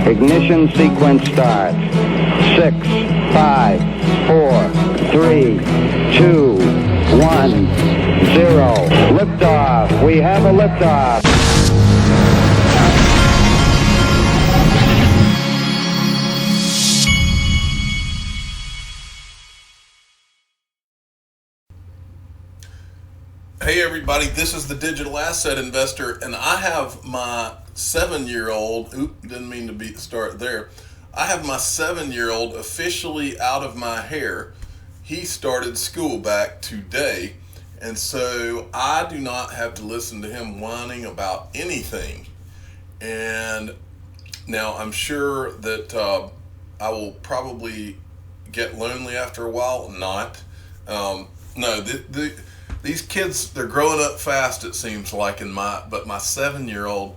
Ignition sequence starts. 6, 5, 4, 3, 2, 1, 0. Liftoff. We have a liftoff. Hey everybody, this is the Digital Asset Investor, and I have my 7-year-old, didn't mean to start there. I have my 7-year-old officially out of my hair. He started school back today, and so I do not have to listen to him whining about anything. And now I'm sure that I will probably get lonely after a while. These kids, they're growing up fast, it seems like, but my 7-year-old,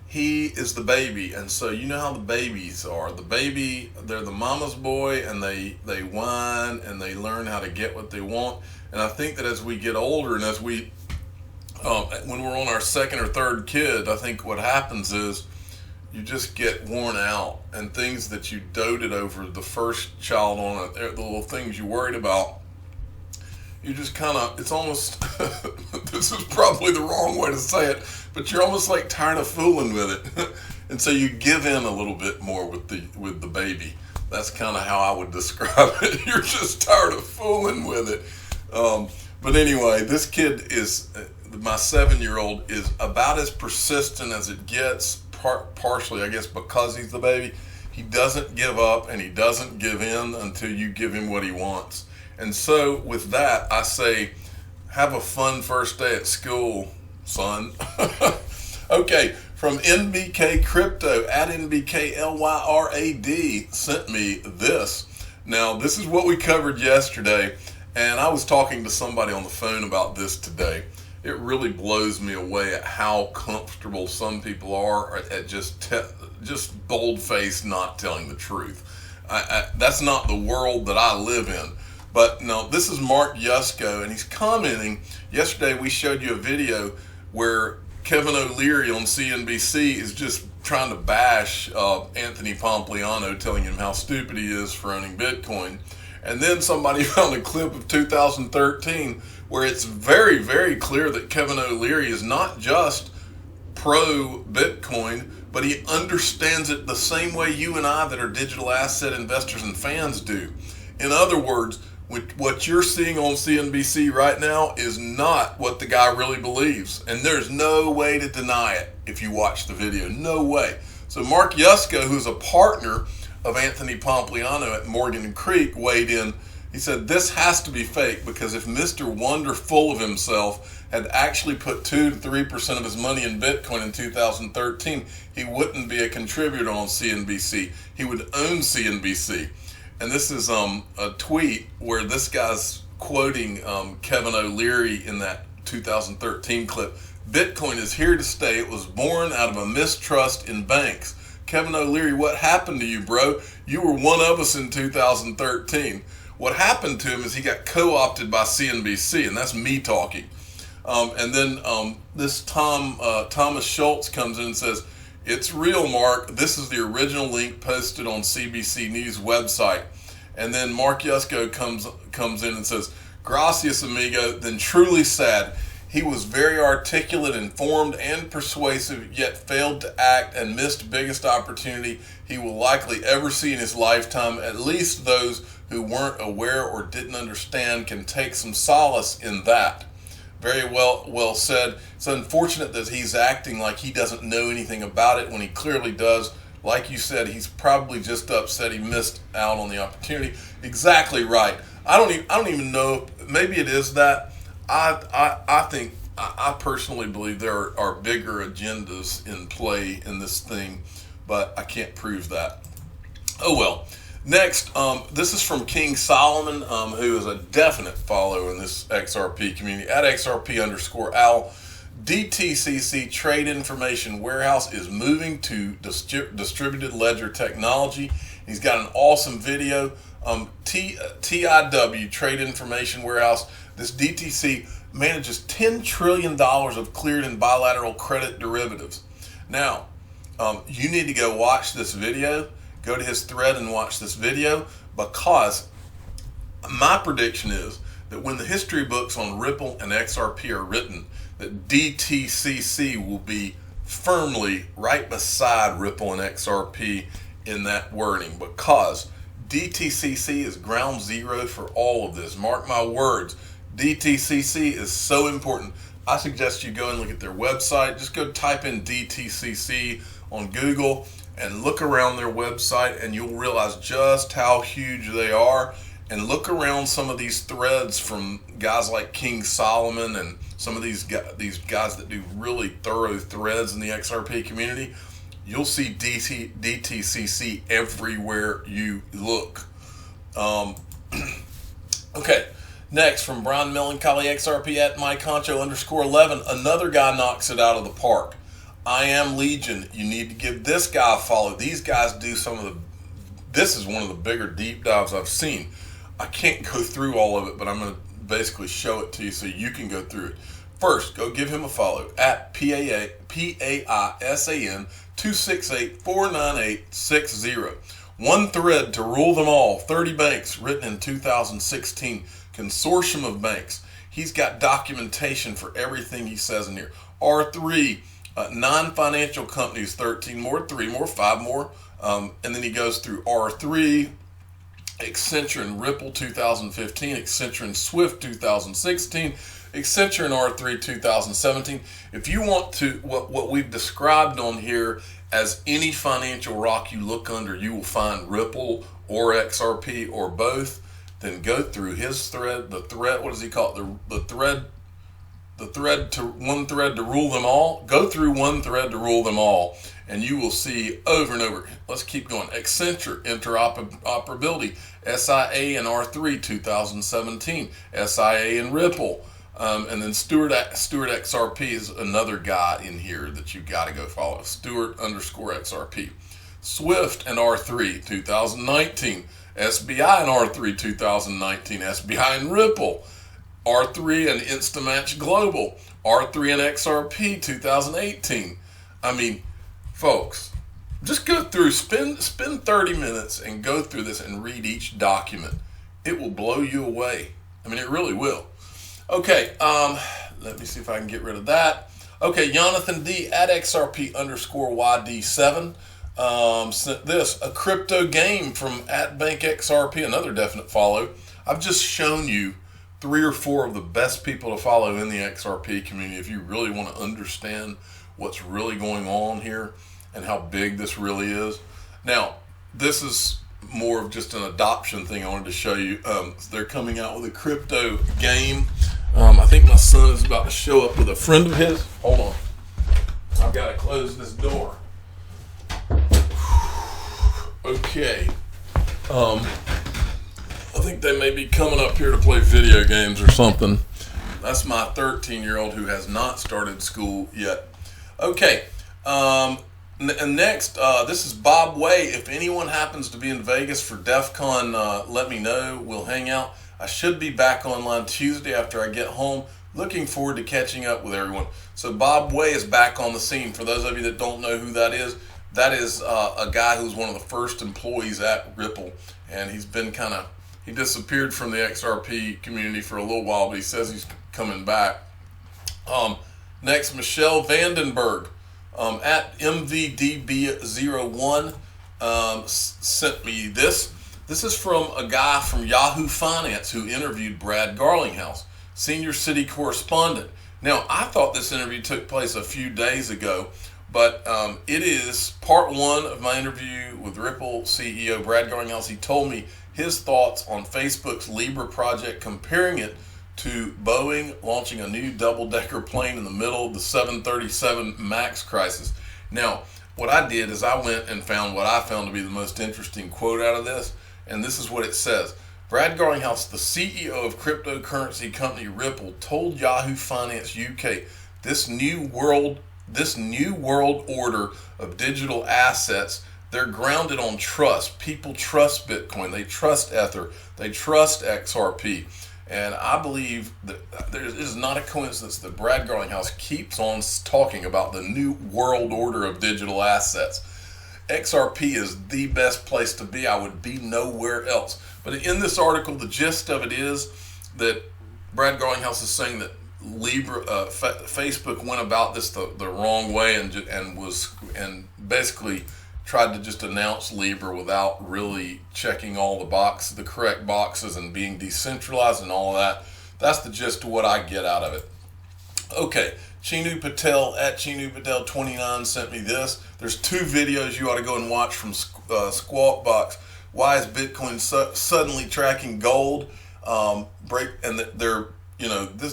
he is the baby. And so you know how the babies are. They're the mama's boy, and they whine and they learn how to get what they want. And I think that as we get older and as when we're on our second or third kid, I think what happens is you just get worn out, and things that you doted over the first child on, the little things you worried about, you just kind of, it's almost, this is probably the wrong way to say it, but you're almost like tired of fooling with it. And so you give in a little bit more with the baby. That's kind of how I would describe it. You're just tired of fooling with it. But anyway, this kid my 7-year-old is about as persistent as it gets, partially, I guess, because he's the baby. He doesn't give up and he doesn't give in until you give him what he wants. And so with that, I say, have a fun first day at school, son. Okay, from NBK Crypto, at NBKLYRAD, sent me this. Now, this is what we covered yesterday, and I was talking to somebody on the phone about this today. It really blows me away at how comfortable some people are at just bold-faced not telling the truth. That's not the world that I live in. But no, this is Mark Yusko, and he's commenting. Yesterday we showed you a video where Kevin OLeary on CNBC is just trying to bash Anthony Pompliano, telling him how stupid he is for owning Bitcoin. And then somebody found a clip of 2013 where it's very, very clear that Kevin OLeary is not just pro-Bitcoin, but he understands it the same way you and I that are digital asset investors and fans do. In other words, what you're seeing on CNBC right now is not what the guy really believes. And there's no way to deny it if you watch the video. No way. So Mark Yusko, who's a partner of Anthony Pompliano at Morgan Creek, weighed in. He said, this has to be fake, because if Mr. Wonder, full of himself, had actually put 2 to 3% of his money in Bitcoin in 2013, he wouldn't be a contributor on CNBC. He would own CNBC. And this is a tweet where this guy's quoting Kevin OLeary in that 2013 clip. Bitcoin is here to stay. It was born out of a mistrust in banks. Kevin OLeary, what happened to you, bro? You were one of us in 2013. What happened to him is he got co-opted by CNBC, and that's me talking. And then this Thomas Schultz comes in and says, it's real, Mark. This is the original link posted on CBC News website. And then Mark Yusko comes in and says, gracias, amigo, then truly sad. He was very articulate, informed, and persuasive, yet failed to act and missed biggest opportunity he will likely ever see in his lifetime. At least those who weren't aware or didn't understand can take some solace in that. Very well said. It's unfortunate that he's acting like he doesn't know anything about it when he clearly does. Like you said, he's probably just upset he missed out on the opportunity. Exactly right. I don't even know. Maybe it is that. I personally believe there are bigger agendas in play in this thing, but I can't prove that. Oh well. Next, this is from King Solomon, who is a definite follower in this XRP community, at XRP_Al. DTCC Trade Information Warehouse is moving to distributed ledger technology. He's got an awesome video. TIW Trade Information Warehouse, this DTC manages $10 trillion of cleared and bilateral credit derivatives. Now, You need to go watch this video. Go to his thread and watch this video, because my prediction is that when the history books on Ripple and XRP are written, that DTCC will be firmly right beside Ripple and XRP in that wording, because DTCC is ground zero for all of this. Mark my words, DTCC is so important. I suggest you go and look at their website. Just go type in DTCC on Google and look around their website, and you'll realize just how huge they are. And look around some of these threads from guys like King Solomon and some of these guys that do really thorough threads in the XRP community. You'll see DTCC everywhere you look. Okay, next from Brian Melancholy XRP at myconcho_11. Another guy knocks it out of the park. I Am Legion. You need to give this guy a follow. These guys do this is one of the bigger deep dives I've seen. I can't go through all of it, but I'm going to basically show it to you so you can go through it. First, go give him a follow at PAISAN2684980. One thread to rule them all. 30 banks, written in 2016. Consortium of banks. He's got documentation for everything he says in here. R3, non-financial companies, 13 more, 3 more, 5 more. And then he goes through R3, Accenture and Ripple 2015, Accenture and Swift 2016, Accenture and R3 2017. If you want to, what we've described on here as any financial rock you look under, you will find Ripple or XRP or both. Then go through his thread, the thread, what does he call it? The thread to one thread to rule them all. Go through one thread to rule them all, and you will see over and over. Let's keep going. Accenture, interoperability, SIA and R3 2017, SIA and Ripple, and then Stewart XRP is another guy in here that you got to go follow. Stewart_XRP. Swift and R3 2019, SBI and R3 2019, SBI and Ripple, R3 and Instamatch Global, R3 and XRP 2018. I mean, folks, just go through, spend 30 minutes and go through this and read each document. It will blow you away. I mean, it really will. Okay, let me see if I can get rid of that. Okay, Jonathan D at XRP_YD7 sent this, a crypto game from at Bank XRP, another definite follow. I've just shown you 3 or 4 of the best people to follow in the XRP community if you really want to understand what's really going on here and how big this really is. Now, this is more of just an adoption thing I wanted to show you. They're coming out with a crypto game. I think my son is about to show up with a friend of his. Hold on. I've got to close this door. Okay. I think they may be coming up here to play video games or something. That's my 13-year-old who has not started school yet. Okay. And next, this is Bob Way. If anyone happens to be in Vegas for DEF CON, let me know. We'll hang out. I should be back online Tuesday after I get home. Looking forward to catching up with everyone. So Bob Way is back on the scene. For those of you that don't know who that is a guy who's one of the first employees at Ripple. And he's been he disappeared from the XRP community for a little while, but he says he's coming back. Next, Michelle Vandenberg at MVDB01 sent me this. This is from a guy from Yahoo Finance who interviewed Brad Garlinghouse, senior city correspondent. Now, I thought this interview took place a few days ago, but it is part 1 of my interview with Ripple CEO Brad Garlinghouse. He told me his thoughts on Facebook's Libra project, comparing it to Boeing launching a new double-decker plane in the middle of the 737 MAX crisis. Now, what I did is I went and found what I found to be the most interesting quote out of this, and this is what it says. Brad Garlinghouse, the CEO of cryptocurrency company Ripple, told Yahoo Finance UK, this new world order of digital assets, they're grounded on trust. People trust Bitcoin. They trust Ether. They trust XRP. And I believe that it is not a coincidence that Brad Garlinghouse keeps on talking about the new world order of digital assets. XRP is the best place to be. I would be nowhere else. But in this article, the gist of it is that Brad Garlinghouse is saying that Facebook went about this the wrong way and basically tried to just announce Libra without really checking all the correct boxes and being decentralized and all of that. That's the gist of what I get out of it. Okay, Chinu Patel at Chinu Patel 29 sent me this. There's 2 videos you ought to go and watch from Squawk Box. Why is Bitcoin suddenly tracking gold?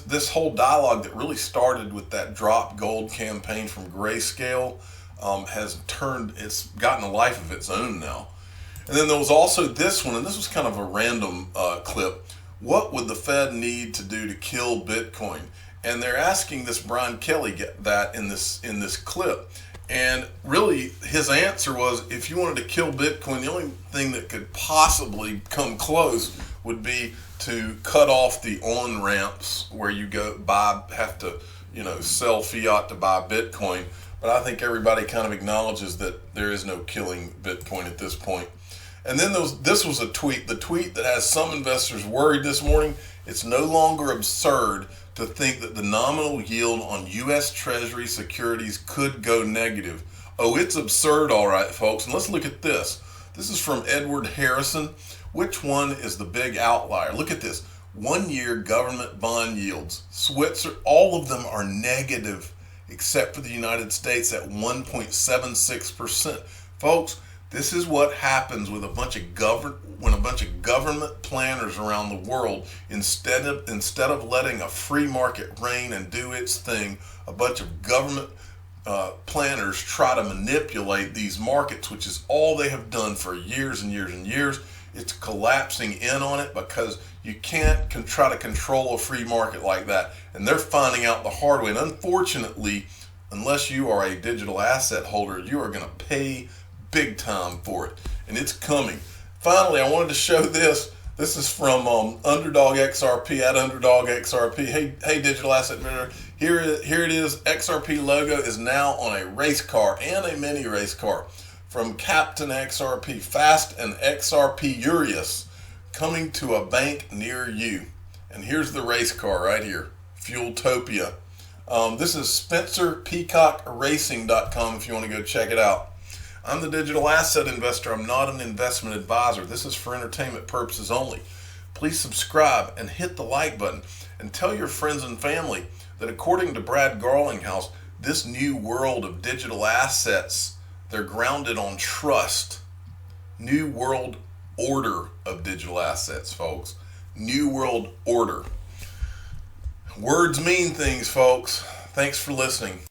This whole dialogue that really started with that drop gold campaign from Grayscale it's gotten a life of its own now. And then there was also this one, and this was kind of a random clip. What would the Fed need to do to kill Bitcoin? And they're asking this Brian Kelly that in this clip. And really, his answer was, if you wanted to kill Bitcoin, the only thing that could possibly come close would be to cut off the on-ramps where you have to sell fiat to buy Bitcoin. But I think everybody kind of acknowledges that there is no killing Bitcoin at this point. And then this was the tweet that has some investors worried this morning. It's no longer absurd to think that the nominal yield on U.S. Treasury securities could go negative. Oh, it's absurd, all right, folks. And let's look at this. This is from Edward Harrison. Which one is the big outlier? Look at this. 1-year government bond yields. All of them are negative, except for the United States at 1.76%. Folks, this is what happens with when a bunch of government planners around the world, instead of letting a free market reign and do its thing, a bunch of government planners try to manipulate these markets, which is all they have done for years and years and years. It's collapsing in on it because you can't try to control a free market like that. And they're finding out the hard way. And unfortunately, unless you are a digital asset holder, you are going to pay big time for it. And it's coming. Finally, I wanted to show this. This is from Underdog XRP at Underdog XRP. Hey, digital asset manager. Here it is. XRP logo is now on a race car and a mini race car. From Captain XRP, Fast and XRP Urius, coming to a bank near you. And here's the race car right here, Fueltopia. This is SpencerPeacockRacing.com if you want to go check it out. I'm the digital asset investor. I'm not an investment advisor. This is for entertainment purposes only. Please subscribe and hit the like button and tell your friends and family that according to Brad Garlinghouse, this new world of digital assets, they're grounded on trust. New world order of digital assets, folks. New world order. Words mean things, folks. Thanks for listening.